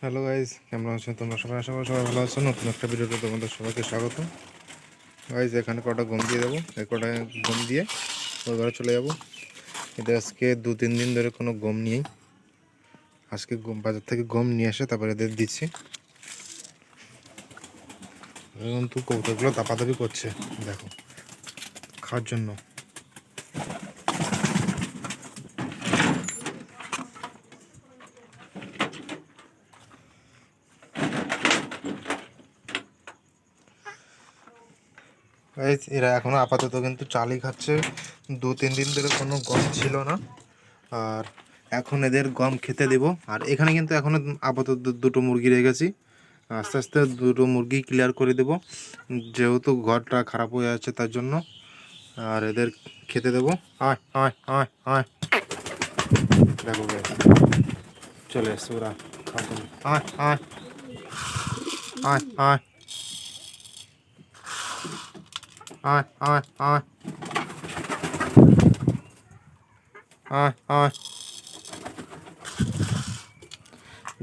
Hello guys, কেমন আছো তোমরা সবাই? আশা করি সবাই ভালো আছো। নতুন একটা ভিডিওতে তোমাদের সবাইকে স্বাগত। গাইজ, এখানে কটা গম দিয়ে দেবো। এই কটা গম দিয়ে ওই ঘরে চলে যাবো। এদের আজকে 2-3 দিন ধরে কোনো গম নিয়েই, আজকে গম বাজার থেকে গম নিয়ে আসে তারপরে এদের দিচ্ছি। কিন্তু কৌটোগুলো দাপাদাপি করছে দেখো, খাওয়ার জন্য। গাইজ, এরা এখনও আপাতত কিন্তু চালই খাচ্ছে। 2-3 দিন ধরে কোনো গম ছিল না, আর এখন এদের গম খেতে দেব। আর এখানে কিন্তু এখনও আপাতত দুটো মুরগি রেখেছি, আস্তে আস্তে দুটো মুরগি ক্লিয়ার করে দেব, যেহেতু ঘরটা খারাপ হয়ে আছে তার জন্য। আর এদের খেতে দেবো। আয় আয় আয় আয়, দেখো চলে এসছে ওরা খাওয়ার জন্য। আয় আয় আয় আয় আয় আয় আয় আয় আয়।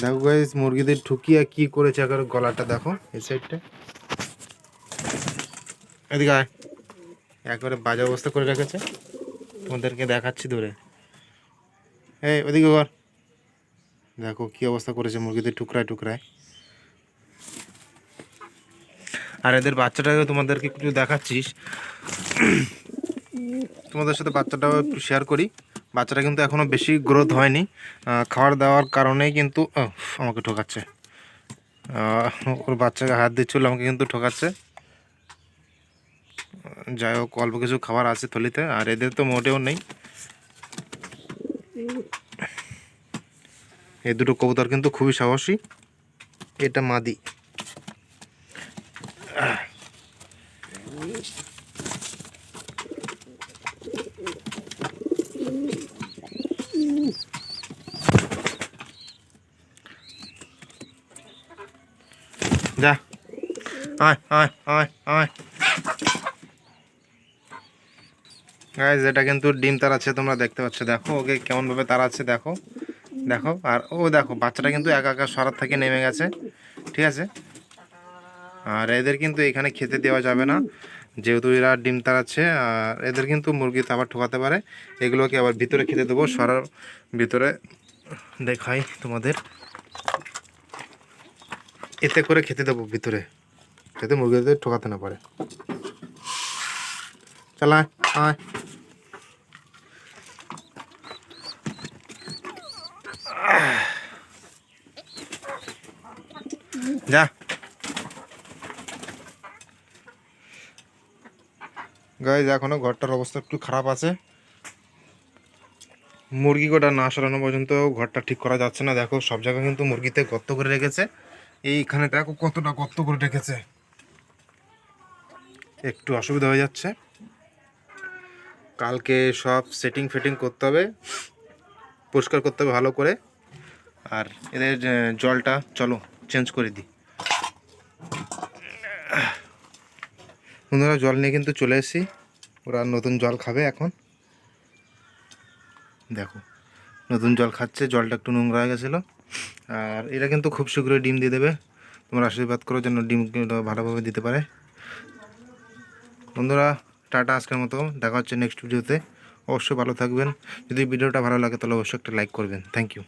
দেখো গাইস, মুরগিদের ঠুকিয়ে কি করেছে একবার, গলাটা দেখো এই সাইডটা। এদিকে আয়, একবারে বাজে অবস্থা করে রেখেছে। তোমাদেরকে দেখাচ্ছি ধরে, এই ওদিকে ঘর দেখো কি অবস্থা করেছে মুরগিদের টুকরায় টুকরায়। আর এদের বাচ্চাটাকে তোমাদেরকে একটু দেখাচ্ছিস, তোমাদের সাথে বাচ্চাটাও একটু শেয়ার করি। বাচ্চাটা কিন্তু এখনও বেশি গ্রোথ হয়নি, খাবার দেওয়ার কারণেই কিন্তু আমাকে ঠকাচ্ছে। ওর বাচ্চাকে হাত দিচ্ছিল, আমাকে কিন্তু ঠকাচ্ছে। যাই হোক, অল্প কিছু খাবার আছে থলিতে, আর এদের তো মোটেও নেই। এই দুটো কবুতর কিন্তু খুবই সাহসী। এটা মাদি। যা, আয় আয় আয় আয়। গাইজ, এটা কিন্তু ডিম তাড়াচ্ছে, তোমরা দেখতে পাচ্ছ। দেখো ওকে কেমনভাবে তাড়াচ্ছে, দেখো দেখো। আর ও দেখো, বাচ্চাটা কিন্তু একা একা সরাত থেকে নেমে গেছে, ঠিক আছে। আর এদের কিন্তু এখানে খেতে দেওয়া যাবে না, যেহেতু এরা ডিম তাড়াচ্ছে। আর এদের কিন্তু মুরগিতে আবার ঠকাতে পারে। এগুলোকে আবার ভিতরে খেতে দেবো, সরার ভিতরে দেখাই তোমাদের। এতে করে খেতে দেবো ভিতরে, যাতে মুরগিদের ঠকাতে না পারে। চালায় আয়। যা গাইজ, এখনো ঘরটার অবস্থা একটু খারাপ আছে। মুরগি গোটা না সরানো পর্যন্ত ঘরটা ঠিক করা যাচ্ছে না। দেখো সব জায়গায় কিন্তু মুরগিতে গর্ত করে রেখেছে। এইখানে দেখো কতটা গর্ত করে রেখেছে, একটু অসুবিধা হয়ে যাচ্ছে। কালকে সব সেটিং ফেটিং করতে হবে, পরিষ্কার করতে হবে ভালো করে। আর এদের জলটা চলো চেঞ্জ করে দিই। বন্ধুরা, জল নিয়ে কিন্তু চলে এসেছি, ওরা নতুন জল খাবে এখন। দেখো নতুন জল খাচ্ছে, জলটা একটু নোংরা হয়ে গেছিলো। আর এরা কিন্তু খুব শীঘ্রই ডিম দিয়ে দেবে। তোমরা আশীর্বাদ করো যেন ডিমগুলো ভালোভাবে দিতে পারে। বন্ধুরা, টাটা আজকের মতো, দেখা হচ্ছে নেক্সট ভিডিওতে। অবশ্যই ভালো থাকবেন। যদি ভিডিওটা ভালো লাগে তাহলে অবশ্যই একটা লাইক করবেন। Thank you.